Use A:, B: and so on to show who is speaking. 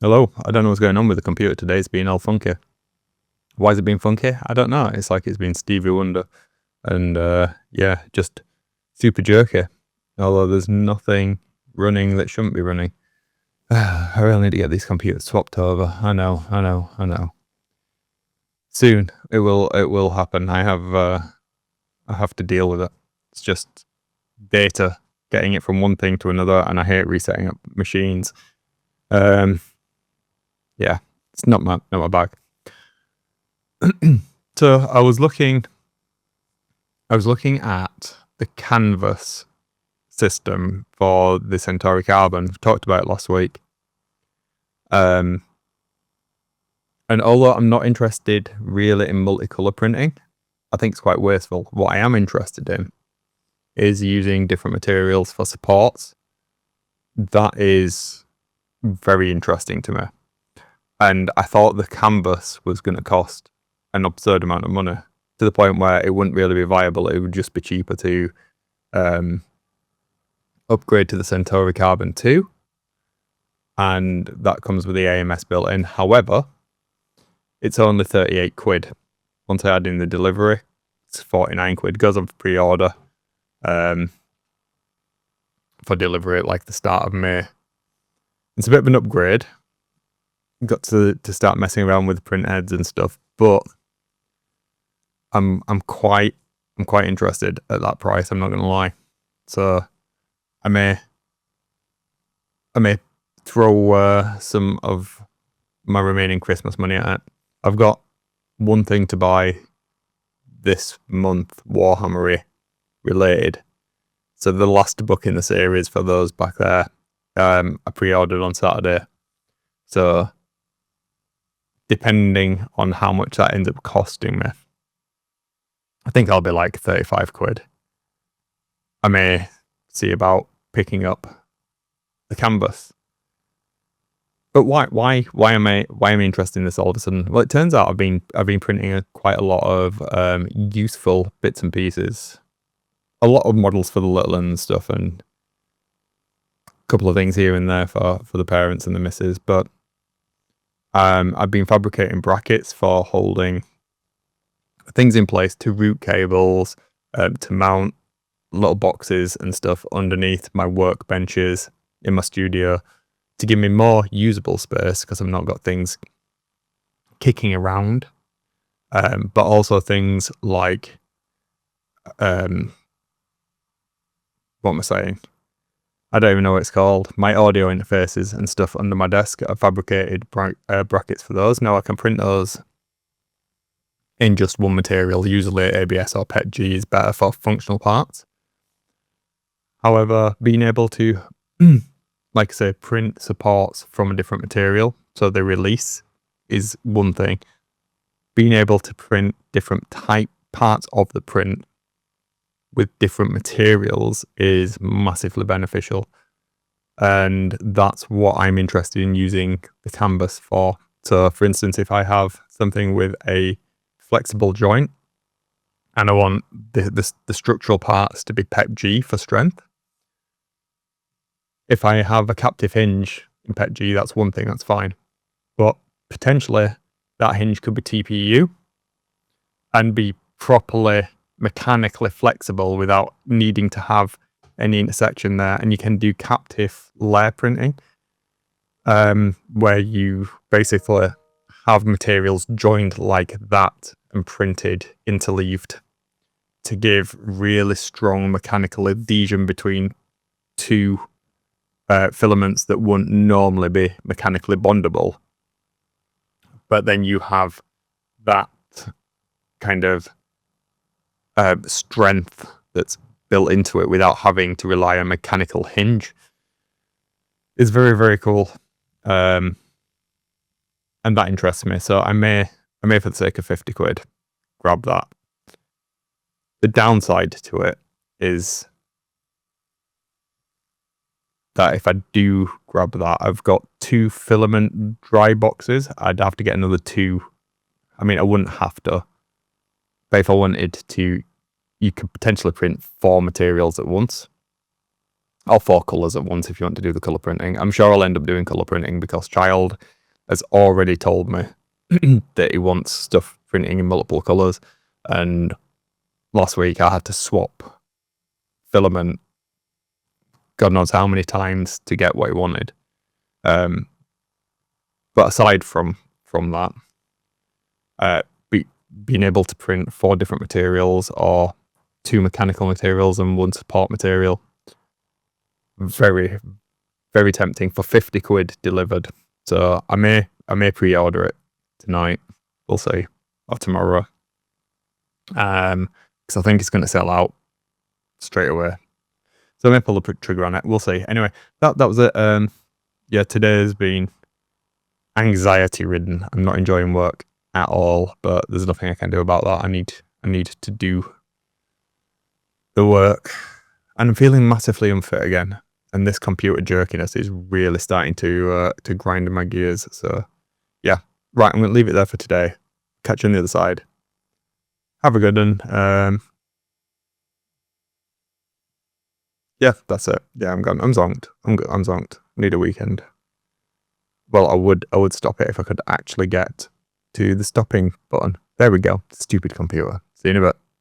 A: Hello, I don't know what's going on with the computer today. It's been all funky. Why is it being funky? I don't know. It's like it's been Stevie Wonder and yeah, just super jerky. Although there's nothing running that shouldn't be running. I really need to get these computers swapped over. I know. Soon it will happen. I have to deal with it. It's just data, getting it from one thing to another, and I hate resetting up machines. Um, yeah, it's not my bag. So I was looking at the canvas system for the Centauri Carbon. We talked about it last week. And although I'm not interested really in multicolor printing, I think it's quite wasteful. What I am interested in is using different materials for supports. That is very interesting to me. And I thought the canvas was going to cost an absurd amount of money, to the point where it wouldn't really be viable. It would just be cheaper to upgrade to the Centuari Carbon 2, and that comes with the AMS built in. However, it's only 38 quid. Once I add in the delivery, it's 49 quid. It goes on for pre-order for delivery at like the start of May. It's a bit of an upgrade. Got to start messing around with print heads and stuff, but I'm quite interested at that price. I'm not gonna lie. So I may throw some of my remaining Christmas money at it. I've got one thing to buy this month, Warhammer related. So the last book in the series for those back there, I pre-ordered on Saturday. So depending on how much that ends up costing me, I think I'll be like 35 quid. I may see about picking up the canvas. But why am I interested in this all of a sudden? Well, it turns out I've been printing quite a lot of useful bits and pieces, a lot of models for the little and stuff, and a couple of things here and there for the parents and the missus. But I've been fabricating brackets for holding things in place, to route cables, to mount little boxes and stuff underneath my workbenches in my studio, to give me more usable space, because I've not got things kicking around. But also things like, what am I saying? I don't even know what it's called. My audio interfaces and stuff under my desk. I've fabricated brackets for those. Now I can print those in just one material. Usually ABS or PETG is better for functional parts. However, being able to, like I say, print supports from a different material, so the release is one thing. Being able to print different type parts of the print with different materials is massively beneficial. And that's what I'm interested in using the canvas for. So for instance, if I have something with a flexible joint and I want the structural parts to be PETG for strength, if I have a captive hinge in PETG, that's one thing, that's fine. But potentially that hinge could be TPU and be properly mechanically flexible without needing to have any intersection there. And you can do captive layer printing, where you basically have materials joined like that and printed interleaved to give really strong mechanical adhesion between two filaments that wouldn't normally be mechanically bondable. But then you have that kind of strength that's built into it without having to rely on mechanical hinge. It's very, very cool. And that interests me. So I may, for the sake of 50 quid, grab that. The downside to it is that if I do grab that, I've got 2 filament dry boxes. I'd have to get another 2. I mean, I wouldn't have to, but if I wanted to, you could potentially print 4 materials at once. or 4 colours at once if you want to do the colour printing. I'm sure I'll end up doing colour printing because Child has already told me that he wants stuff printing in multiple colours, and last week I had to swap filament God knows how many times to get what he wanted. But aside from that, being able to print 4 different materials or 2 mechanical materials and 1 support material, very, very tempting for 50 quid delivered. So I may pre-order it tonight. We'll see, or tomorrow. Because I think it's going to sell out straight away. So I may pull the trigger on it. We'll see. Anyway, that was it. Yeah, today has been anxiety ridden. I'm not enjoying work at all, but there's nothing I can do about that. I need to do the work, and I'm feeling massively unfit again. And this computer jerkiness is really starting to grind in my gears. So yeah, right. I'm going to leave it there for today. Catch you on the other side. Have a good one. Yeah, that's it. Yeah, I'm gone. I'm zonked. I'm zonked. Need a weekend. Well, I would stop it if I could actually get to the stopping button. There we go. Stupid computer. See you in a bit.